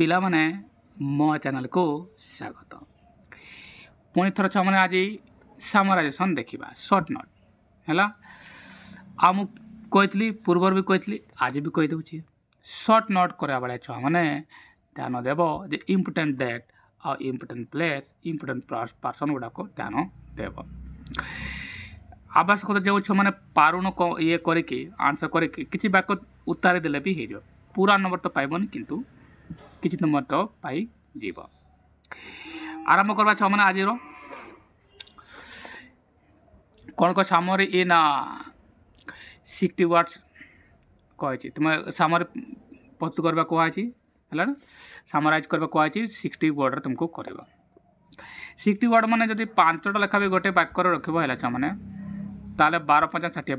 पिला माने मो चैनल को स्वागत। पुणी थर छुआ मैंने आज सामराइजेसन देखा सर्ट नोट है आम कही पूर्वर भी कही आज भी कहीदे सर्ट नोट करा बेले छुआ मैंने ध्यान देव जे इम्पोर्टेंट डेट और इम्पोर्टेंट प्लेस इम्पोर्टेंट पर्सन गुड़ाक ध्यान देव। आवश्यकता जो छुआ मैंने पारुण ये करके आंसर करके किसी वाक्य उत्तर देले भी हो पूरा नंबर तो पाइबनी किंतु किसी नंबर तो पाई जीव। आरंभ करवा छुआ मैंने आज कौन कौन सामरी इन 60 वर्ड्स कही तुम सामरी प्रस्तुत करवा कहुई है सामराइज करवा कहुई 60 वर्ड तुमको कर 60 वर्ड मैंने जब 5टा लेखा भी गोटे वाक्य रखा है छुआ मैंने ताले 12 5 60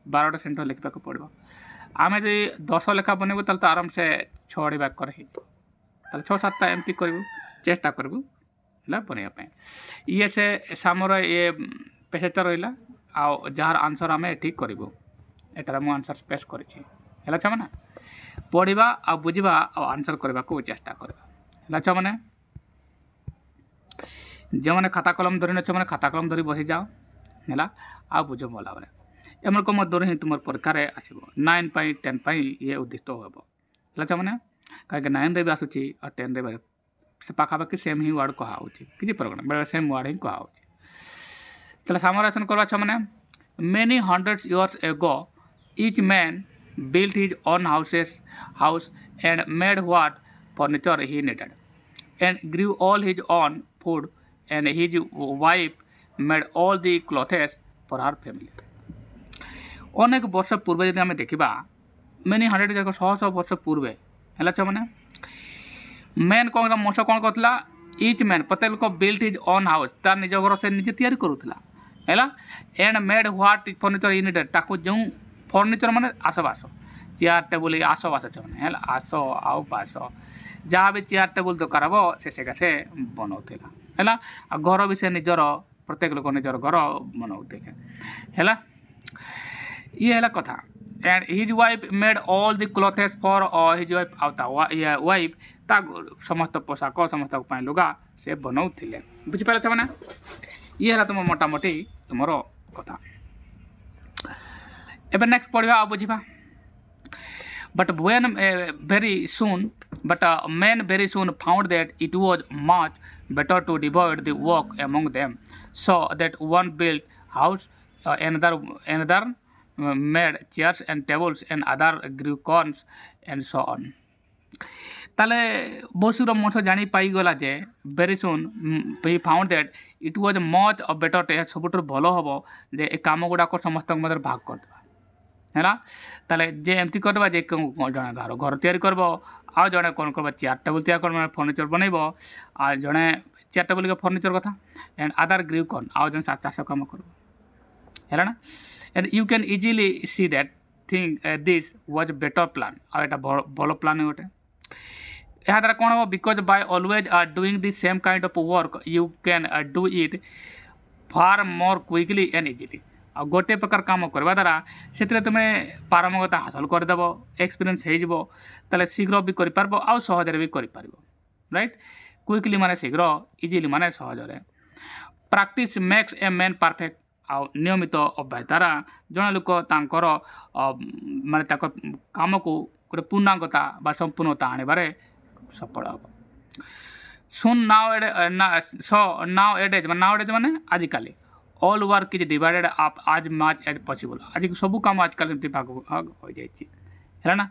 12टा सेंटेंस लिखा पड़ो। आम जो 10 लेखा बनइबू तो आराम से 6टी वाक्य हो 6-7टा एमती करूँ चेष्टा करूँ बनवाई ये से सामर ये पेसेजटा रहा आ जार आंसर आम ये करूँ एटार मुझे आंसर स्पेस कर छुआ मैंने पढ़ा आ बुझा आंसर करने को चेष्टा करवा छुआ मैंने जो मैंने खाता कलम धरी न मैंने खाता कलम धरी बसी जाओ है आ बुझ भला बेले एमरक मध्य ही तुम परीक्षार आसब 9 10 ये उद्दिष्ट हे छुआ मैंने कहीं 9 रे भी आसूँ और 10 रे से पाखापाखि सेम ही वर्ड कहा किसी फरक ना बेले सेम वर्ड ही कहा चलो सामराइजेशन करवा छुआ मैंने many hundreds years ago each man built his own house and made what furniture he needed and grew all his own food and his wife made all the clothes for her family। अनेक वर्ष पूर्व जब आम देखा many hundred जाक 100 वर्ष पूर्व है छुआ मैंने मेन कौन मनुष्य कौन करता इच मैन प्रत्येक लोक बिल्ट हिज ओन हाउस तार निज घर से निजे तैयारी करूला है and made what furniture in needed ताको जो फर्निचर माने आसबास चेयर टेबुल आसबास छुआ है आस आउ बास जहाँ भी चेयर टेबुल दरकार हम से बनाऊला है घर भी से निजर प्रत्येक लोक निजर घर बनाऊे है ये है कथा and his wife made all the clothes for his wife wife ता समस्त पोशाक समस्त लुगा से बनाऊे बुझिपार छुआ मैंने ये है तुम मोटामोटी तुम कथा एबे नेक्स्ट पढ़ा आ बुझा but when very soon but men very soon found that it was much better to divide the work among them so that one built house another made chairs and tables and other grew corns and so on। ताले बहुत शीघ्र मनुष्य जानी पाईगला जे very soon he found that it was much better सब भल हम जे ए कम गुड़ाक समस्त मध्य भाग करदे है ताले जे एमती करवा जे जड़े घर तैयारी करब आ जड़े कौन करवा चेयर टेबुल तैयार कर फर्निचर बनइब आ जड़े चेयर टेबुल के फर्निचर कथा एंड अदर ग्रीव कौन आ जड़े चाष कम कर है ना and you can easily see that thing this was better plan आ भल प्लान गोटे यहाँ द्वारा कौन हम because by always doing the same kind of work you can do it far more quickly and easily आ गोटे प्रकार काम करवा द्वारा से तुम्हें पारंगता हासिल करदेव एक्सपीरियंस हो शीघ्र भी कर सहजरे भी कर राइट क्विकली माने शीघ्र इजिली माने सहजरे practice makes a man perfect आ नियमित अभ्यास द्वारा जड़े लोक माने काम को गोटे पूर्णांगता बा संपूर्णता आने सफल हम सुन नाउ एडेज माने आजिकल all work is divided up as much as possible आज सब काम आजकल भाग भाग हो जाए ना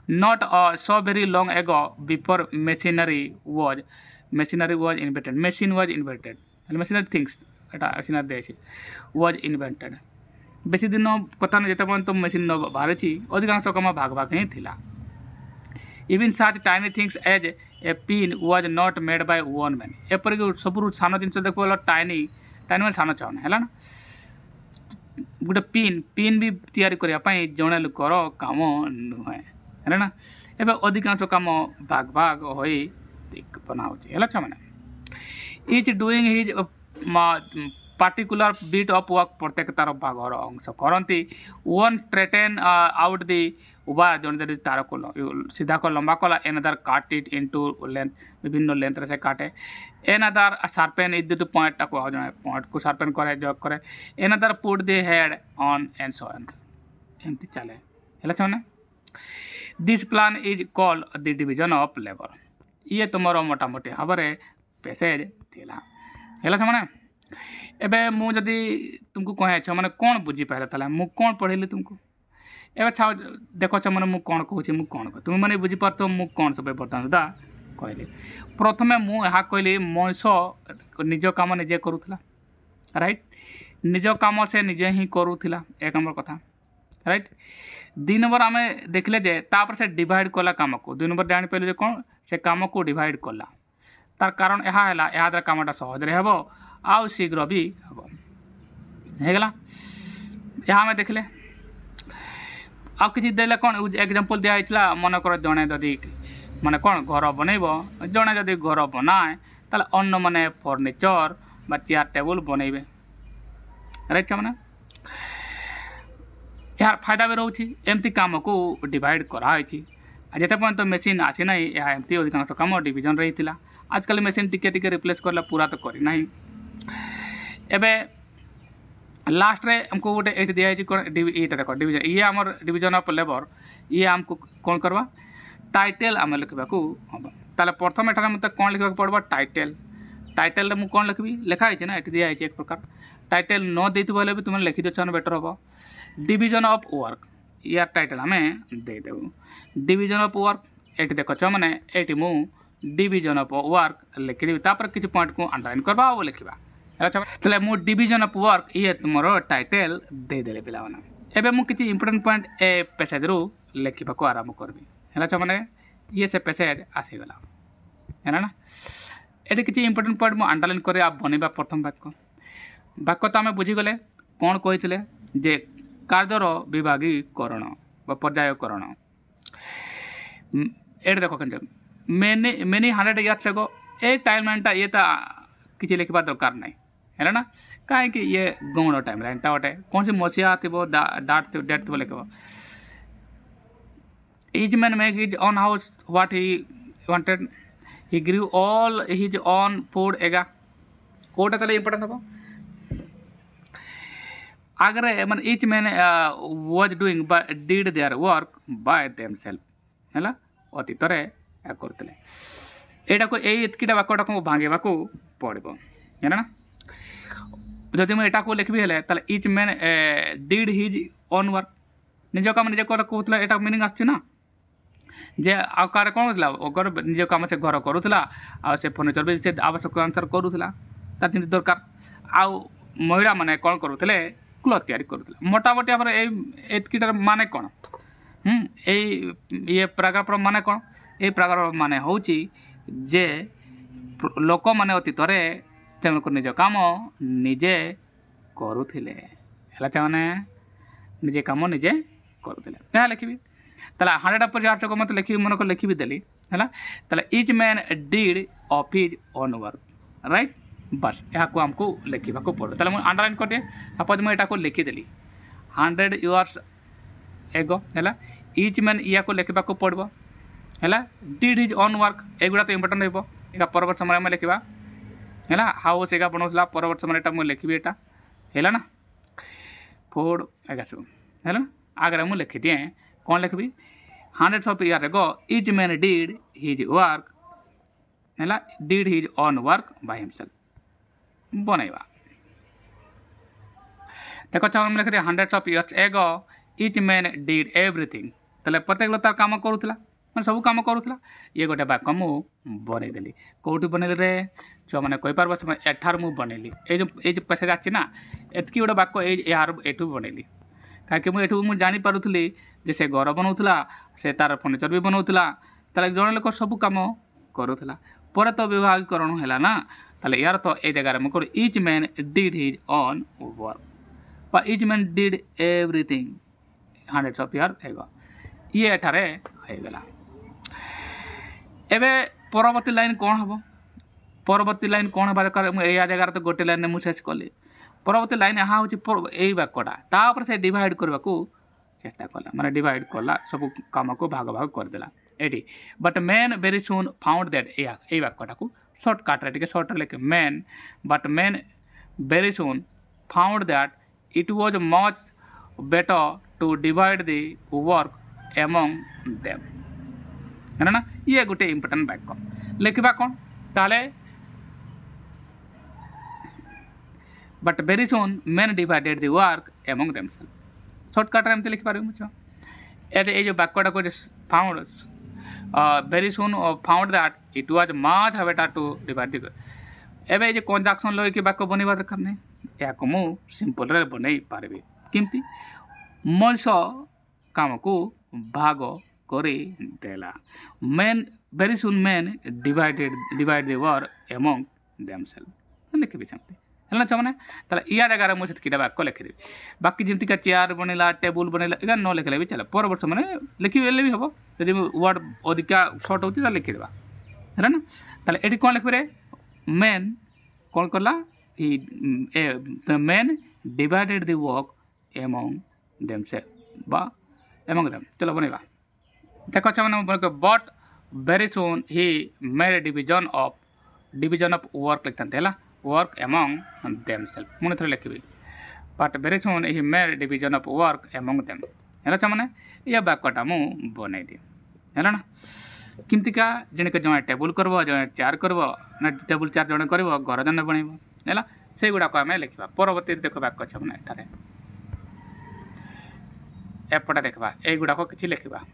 not so very long ago before machinery was invented machine was invented machinery things machinery was invented बेसी दिन कथा नहीं जिते तो मशीन बाहरी अधिकांश कम भाग भाग ही थिला even such tiny things as a pin was not made by one man एपरिक सब सान जिन देख टाइनी टाइम सान चाहना है ना गोटे पिन भी तैयारी करने जड़े लोकर कम नुहे है ना एवं अधिकांश कम भाग भाग हो बनाऊे है छुआ मैंने etch doing his particular bit of work प्रत्येक तार भागर अंश करती वन स्ट्रेटेन आउट दी उबा जन तार को सीधा को लंबा कला एनदर काट इट इनटू लेंथ विभिन्न लेंथ से काटे एनदर शार्पेन इद पॉइंट को पॉइंट को शार्पेन करे जॉब करे another put the head on and so on एमती चले है छने this plan is called the division of labour ये तुमर मोटामोटी भाव में पैसेज थिला है छने एबे मु जदि तुमको कहे छ माने कौन बुझी पारे तला मु कौन पढ़ेली तुमको एबे छाओ देखो छ माने मु कौन कहूची मु कौन तुम माने बुझी पारतो मु कौन सब बर्तन दा कहली प्रथमे मु यहाँ कहली मनुष्य निज काम निजे करूला राइट निज काम से निजे ही करूला एक नंबर कथा राइट 2 नंबर आम देखले जे तापर से डिवाइड कला काम को 2 नंबर जानी पारे कौन से काम को डिवाइड कला तार कारण यह है यहाँ कामटा सहज हे आउ शीघ्र भी हम होगला यहाँ आम देखले आ कि देले कौन एग्जांपल दिखाई मन कर जड़े जदि माने कौन घर बनइब जड़े जदि घर बनाए ताले अन्न माने फर्निचर बा चेयर टेबुल बनइबे राइट मैंने यार फायदा भी रोचे एमती काम को डिवाइड कराई जिते पर्यंत मेसीन आसी ना यह एमती अधिकांश कम डिविजन रही था आजकल मेसीन टिके टिके रिप्लेस करला पूरा तो करना एबे लास्ट रे हमको गोटे ये दिखाई देख डिविजन ये आमर डिविजन ऑफ लेबर ये आमको कौन करवा टाइटल आम लिखा हम ताले प्रथम एठार मत कौन लिखा पड़वा टाइटल टाइटल रे मु कौन लिखी लिखाई ना ये दिखाई एक प्रकार टाइटल न देते भी तुम लिखी देन बेटर हम डिविजन ऑफ वर्क यार टाइटल आम देदेव डिविजन ऑफ वर्क ये देख मैंने ये मु डिविजन ऑफ वर्क लिखिदेवी तापर किसी पॉइंट को अंडरलाइन करवा वो लिखा चले मु डिविजन ऑफ वर्क ये तुम टाइटल देदेले पिलाने एबे मु किसी इंपोर्टेंट पॉइंट ए पेसेज रू लिखा को आरंभ करबी है मैंने ये से पेसेज आसीगला है ना ये किसी इंपोर्टेंट पॉइंट मु अंडरलाइन कर आप बनवा प्रथम वाक्य तो आम बुझीगले कौन कही जे कार्यर विभागीकरण पर्यायकरण ये देख मेनी 100 इयर्स एगो ए टाइम लाइनटा ये किसी लिखा दरकार नहीं है ना कहीं ये गौण टाइम लाइनटा गोटे कौन सी मसीहा थी डेट थी लिख is man make his own house what he wanted he grew all his own food एगा कोटा तले इंपोर्टेंट हम आगे मैं each man was doing did their work by themself है अतीत करते यहाँ को यही वाक्यटा को भांगे पड़ो है ना जदि मुझे को लिखी हेले etch man did his own work निज कम निजे कहला यहाँ मिनिंग आसना जे आकार कौन होता अगर निज कम से घर करूला आ से फर्निचर भी से आवश्यक अनुसार करूला तार जिन दरकार आउ महिला माने कौन करूले क्लथ तैयारी करूला मोटामोटी भाव एतकीटार माने कौन ये पैराग्राफ माने कौन ये पैराग्राफ माने हूँ जे लोक मैंने अतीत निज कम निजे करुले मैंने निजे कम निजे करुले लिखी 100% मत लिखी मन को लिखी भी देली है etch man did of his own work right बस यहाँ को हमको लिखा पड़ो मुझे अंडरलाइन कर दिए सपोज मुझे यहाँ को लिखीदेली 100 इयर्स एगो है इच मैन या को लिखा पड़ो है डिड हिज ओन वर्क एगुड़ा तो इम्पोर्टेंट हो परवर्त समय में लिखा है हाउस एगा बनाऊला परवर्त समय मुझे लिखी है ना फोड़ एगा सब है आगे मुझे लिखी दिए कौन लिखी 100 of year ago each man did his work है did his own work by himself बनइबा देखो हम लिखी 100 of years ago each man did everything ताले प्रत्येक लोग तार काम करूला मैं सब कम करूला ये गोटे वाक्य मु बनईदेली कौटी बनइली रे छुआ मैंने कहीपर समय एठार मु बनइली ये जो पेसेज आना एतकी गोटे वाक्य यार एठू बनइली कहीं मुझे जानी पारुली जे से घर बनाऊला से तार फर्निचर भी बनाऊला ताले जड़े लोक सब कम करूला पर तो विभागीकरण है ना ताले यार तो ये जगह मुझे कौन etch man did his own work etch man did everything 100 of year एगो ये एठारे होगला एबे परवर्ती लाइन कौन हम परवर्ती लाइन कौन हवा दरकार या जगह तो गोटे लाइन मुझे शेष कली परवर्ती लाइन यहाँ हूँ यही वाक्यटा तापर से डिवाइड करने को चेष्टा कला माने डिवाइड कला सब काम को भाग भाग करदेला एटी but man very soon found that यही वाक्यटा को सर्टकट रे सर्ट लिखे man but man very soon found that it was much better to divide the work among them है ना ये गोटे इंपोर्टेंट वाक्य लिखा कौन ताले but very soon man divided the work among themself shortcut एमती लिखिपार मुझे ये जो वाक्यटा को found very soon found that it was much better to divide the एबे जे कंजक्शन लगे वाक्य बनवा दरकार नहीं या मु सिंपल रे बनई पारबी किमती मनुष्य काम को भाग करे देला man very soon man divide the work among themself लिखबी सेमती है छाने ताला या जगह मुझे किटा वाक्य लिखिदेवी बाकी जमी का चेयर बनला टेबुल बनला इक न लिखले भी चले पर वर्ष मैंने लिखिले भी हम जब वर्ड अधिका सर्ट हो लिखिदेवा है ना ताले ये कौन लिखे मैन कौन कला man divided the work among themselves बा एमंग देम चलो बनेगा देखो छाने but very soon he made division of work लिखते हैं वर्क एमंग देमसेल्फ मुझे थोड़ा लिखी but very soon he made division of work among them है छाने ये वाक्यटा मु बनई दी है ना किमतिका जन जड़े टेबुल करब जड़े चेयर करब ना टेबुल चेयर जड़े कर घर जन बनइब है से गुड़ाक आम लिखा परवर्ती देख वाक्य छाने एठारे एपटे देखा युड़ाक कि लिखा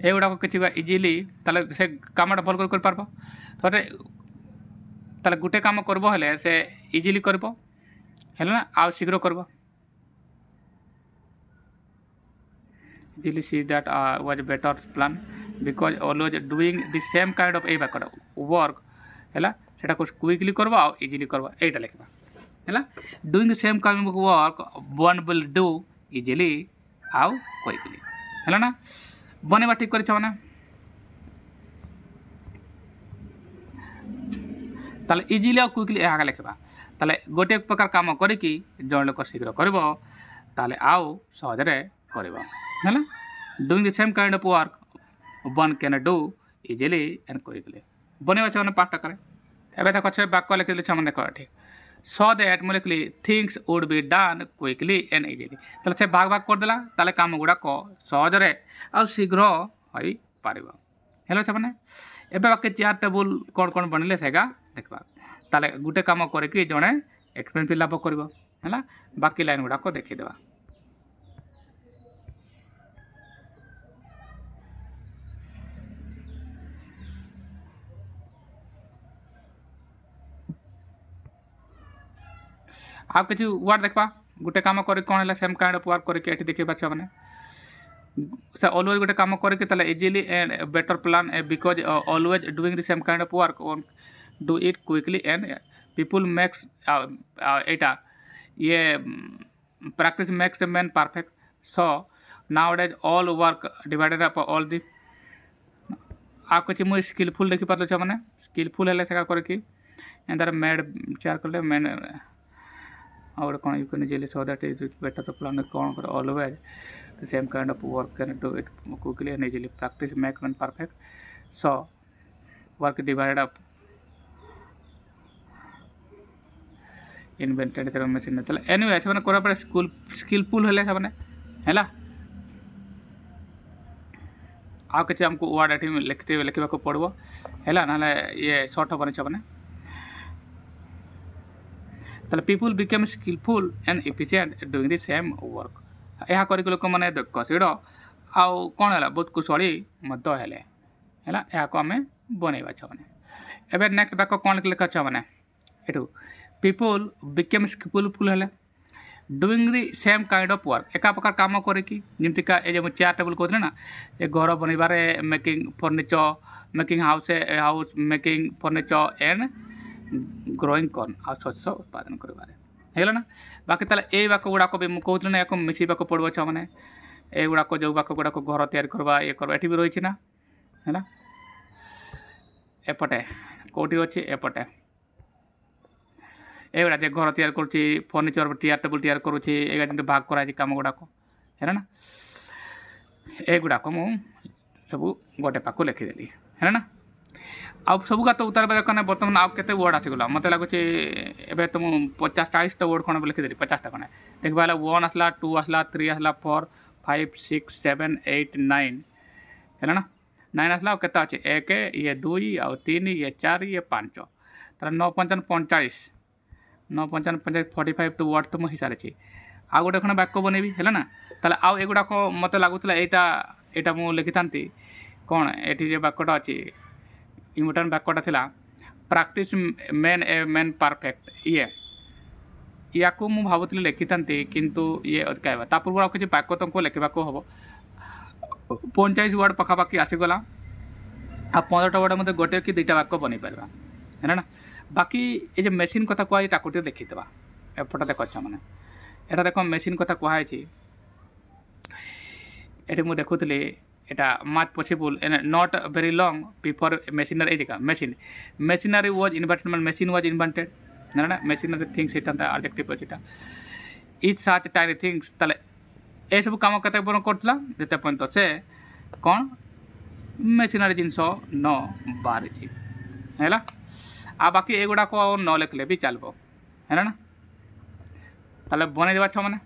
एगुड़ाक कि इजिली से कमटा भल कर पारब तो गोटे कम करब हेले से इजिली करब है ना आ शीघ्र करब easily see that was better plan because always doing the same kind of A work है सेटा क्विकली करब आ इजिली करब एटा लिखा है doing the same kind of work one will do easily आउ क्विकली है ना बनवा ठीक कर इजिली आ क्विकली यहाँ लिखा ताले गोटे प्रकार काम करी जन लोक शीघ्र कर आउ सहजरे कर doing the same kind of work one can do easily and quickly बनवा छे पाठ करे एबे देखो छे वाक्य लिखिले छे देख ठीक सो दैट मुझे लिखली things would be done quickly and easily ताले से भाग भाग करदेला ताले काम गुड़ाक सहजरे आ शीघ्र हो पार है छाने एबे बाकी चेयर टेबुल कौन कौन बनले सेगा देखा ताले गोटे काम करके जड़े एक्सपीरियंस भी लाभ कर है बाकी लाइन गुड़ाक देखीदेवा आ कि वर्ड देखा गोटे कम कर कौन है सेम काइंड ऑफ वर्क करके देखा छे से ऑलवेज गोटे कम करके easily and better plan because always doing the same kind of work do it quickly and people makes एटा ये practice makes the man perfect so nowadays all work divided up all दी आ कि मुझे skilful देखी Paarl छे मैंने skilful है से करके एंड मेड चेयर कले मैन और कौन you can easily so that is better plan कौन कर always the same kind of work can do it quickly and easily practice make man perfect so work divided up invented machine anyway से कर skilful है आ कि आमको word ये लिखा पड़ो है ना ये सर्ट हेनी छे people became skillful and efficient doing the same work यह करके लोक मैंने दक्षशील आउ कौन है बहुत कुशली है यहाँ आम बनवा छे एवं नेक्स्ट वाक्य कौन लिखा छे मैंने यू पीपुल बिकेम स्किलफुल है doing the same kind of work एका प्रकार काम करके जमीका ये चेयर टेबुल कहते ना ये घर बनवारे making furniture making house making furniture and growing corn आ शस्य उत्पादन कर ना बाकी ये वाक्य गुड़ाक भी मुझे कहते ना या मिसवा पड़ो छे मैंने ये गुड़ाक जो वाक्य गुड़ाक घर तैयारी करवा ये करवा ये भी रही है एपटे कौटी अच्छे एपटे एगुड़ा जे घर तैयार करुच्ची फर्निचर चेयर टेबुल तैयार करुच्ची एगुड़ा जमी भाग कराई कम गुड़ाक है ना एगुड़ाक मु सब गोटे पाक लिखिदेली है ना आउ सब गात उतार देखने बर्तमान आउ केते वर्ड आसीगला मत लगुच ए तुम 50-40 वर्ड खंड लिखिदेली 50टा खंडे देखा 1 आसला 2 आसला 3 आसला 4 5 6 7 8 9 है ना 9 आसला केते अच्छे 1 ये 2 आउ 3 ये 4 ये 5 तार 9 5 45 9 5 45 तो वर्ड तो मुझे सारी आउ गोटे खंड वाक्य बनैबी है ना ताले आउ एगुड़ाक मत लगुला यहाँ मुझे लिखि था कौन ये वाक्यटा अच्छी इम्पोर्टाट वाक्यटा थिला प्रैक्टिस मेन ए मेन परफेक्ट ये या मुझे भावुली लिखि था किंतु ये कहवा ता पूर्व आ किसी वाक्य तुमको लिखा हम 45 वर्ड पखापाखि आसीगला आ 15टा वर्ड मत गोटे कि 2टा वाक्य बन पार है ना बाकी ये मेसीन कथा कहुई ताकू देखीदा एपटा देख मैंने यहाँ देख मेसीन कथा कहुई ये मुझे देखुली এটা much possible and not very long before machinery एजिका machinery was invented machine was invented ना machinery things इतना adjective अच्छीटा each such tiny things ताले ये सब काम करते बन करतला जते पर्यंत से कौन machinery जिनस न बाहरी है आ बाकी एगुड़ा को न लिखले भी चलो है ना ताले बन देवा छ माने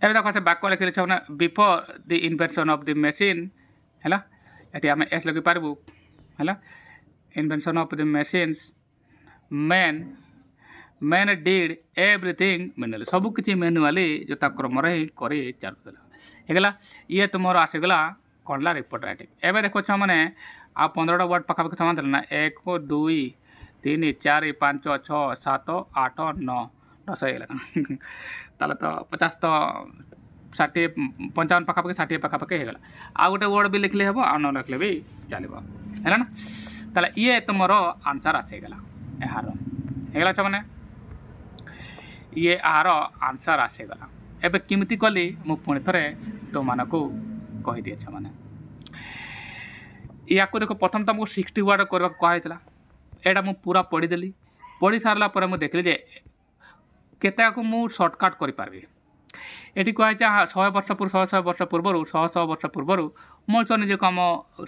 एवं देखो से वाक्य लिखी छे before the invention of the machine है ये आम एस लगे पार्बू है invention of the machines man man did everything manually सबकि मैनुअली जो क्रम ही कर चलूला ये तुम आसीगला कौन रिपोर्ट राइटिंग एवं देखो मैंने आ 15टा वर्ड पखापाखि समान ना 1 2 3 4 5 6 7 8 9 10 होगा तो 50 तो 60 55 पखापाखि 60 पखापाखि होगा आ गोटे वर्ड भी लिखले हम आ न लिखले भी चलो है ना ताले ये तुम आंसर आसीगला यार होगा छ मैंने ये यार आंसर आसीगला एबे किमती कली मु पुणी थे तुम मानक कहीदी छ मैंने या देखो प्रथम तुमको 60 वर्ड करने कहला यहाँ मुझे पूरा पढ़ीदेली पढ़ी सारा पर मुझे देखली जे केतक मु सर्टकट करें ये कहे 100 वर्ष पूर्व 100 वर्ष पूर्व 100 वर्ष पूर्व मनुष्य निज कम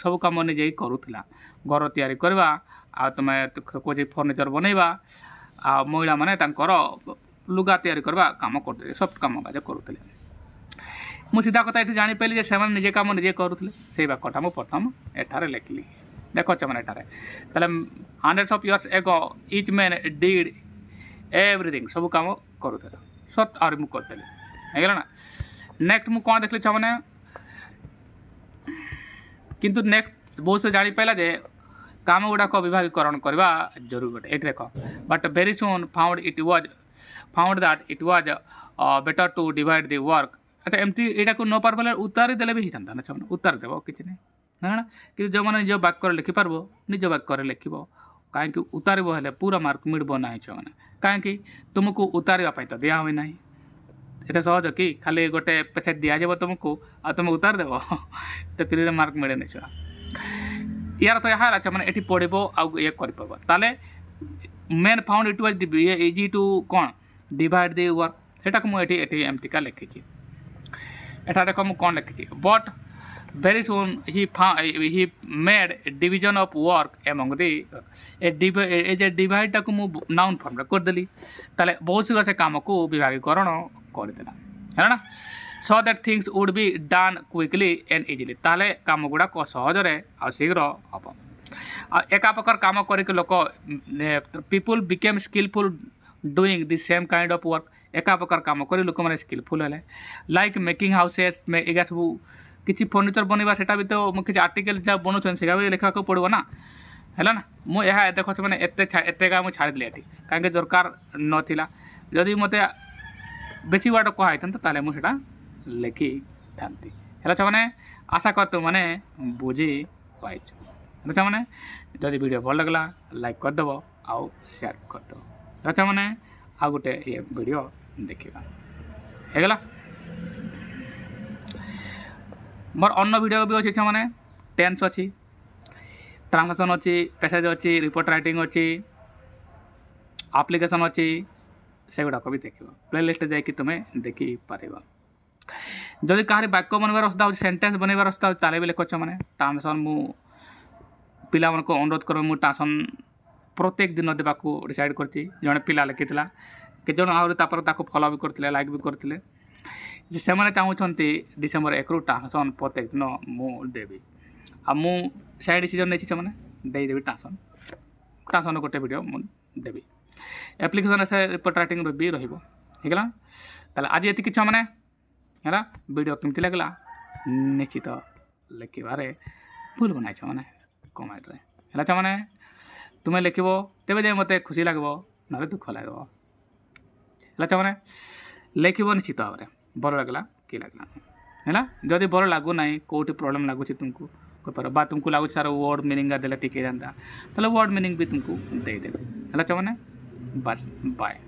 सब कम निजे करूला घर तैयारी करवा आ तुम कौन फर्निचर बनइबा आ महिला माने लुगा तैयारी करवा काम करते सब कम काज करुले मु सीधा कथा ये जापारि से निजे कम निजे करुले से वाक्यटा मुझे प्रथम एठारे लिखली देख मैंने एठारे ताले 100 of years ago each man did everything सब काम करूला सर्ट आर मुझे करदेली है ना नेक्स्ट मुझे कौन देखली मैंने किंतु नेक्स्ट बहुत से जापारा जे काम गुड़ाक विभागीकरण करवा जरूरी ये देख but very soon found that it was better to divide the work अच्छा एमती यहाँ को न पार बोले उतारी देले भी होता ना छो उतार देव किसी नहीं है कि जो मैंने निज वाक्य लिखिपार निज वाक्य लिख कहीं उतार हेल्ले पूरा मार्क मिलब ना छो मैंने कहीं तुमको उतारे तो दिया हुए ना ये सहज कि खाली गोटे पेचे दिजाव तुमको आ तुम उतार देव तो फ्री मार्क मिले नहीं छुआ यार तो यार अच्छा मैंने ये पढ़ब आउ ये कर men found it was easy to कौन डिवाइड द वर्क सेटा मुझे एमतीका लिखी एटा देख मुझे कौन लिखी but very soon he made division of work among the divide टाक मुझे नाउन फॉर्म करदेली ताले बहुत शीघ्र से काम को विभागीकरण करदेला है ना so that things would be done quickly and easily ताले काम गुड़ाक सहजरे आ शीघ्र हम एका प्रकार काम करके लोक people became skillful doing the same kind of work एका प्रकार काम कर लोक मैंने स्किलफुल है लाइक मेकिंग हाउसेस एगा सब किसी फर्निचर बनवा सेटा भी तो किसी आर्टिकल जहाँ बनाऊँ से लिखा पड़ो ना है ना मुझे देख मैंने एत मुझे छाड़देली ये कहीं दरकार नाला जदि मत बेसी वर्ड कहुई था मुझे लिखि था मैंने आशा कर तुम मैंने बुझी पाई मैंने जदि वीडियो भल लगला लाइक करदेव आउ शेयर करदेव मैंने आ गोटे ये वीडियो देखा होगला मोर अन्न वीडियो भी अच्छे मैंने टेन्स अच्छी ट्रांसलेशन अच्छी पैसेज अच्छी रिपोर्ट राइटिंग अच्छी आप्लिकेशन अच्छी से गुड़ाक भी देख प्लेलिस्ट जाकि तुम्हें देखिपार जदि कहार वाक्य बनवार असुविधा हो सेन्टेन्स बनवार असुविधा चाले भी लिखुच मैंने ट्रांसलेशन मु पिला अनुरोध कर ट्रांसलेशन प्रत्येक दिन देवाक डिसाइड कर जड़े पिला लिखी के जन आपर फलो भी करते लाइक भी करते से चाहते डिसेम्बर 1 ट्रांसलेशन प्रत्येक दिन मुदेवी आ मु से डिसीजन नहीं से देदेवी ट्रांसलेशन गोटे वीडियो मुदेवी एप्लिकेशन से रिपोर्ट राइटिंग भी रहीगला आज ये किस मैंने है वीडियो केमती लगला निश्चित लिखारे भूल बनाई मैंने कमेंट है मैंने तुम्हें लिख तेज जाए मत खुशी लगे ना दुख लगे मैंने लिख निश्चित भाव में भल लगला कि लगला है जदि भल लगुना कौटी प्रोब्लेम लगुच तुमको कहीपर तुमको लगुच सार वर्ड मीनिंग देले टिके जाता वर्ड मीनिंग भी तुमको देदेवे है मैंने बस बाय।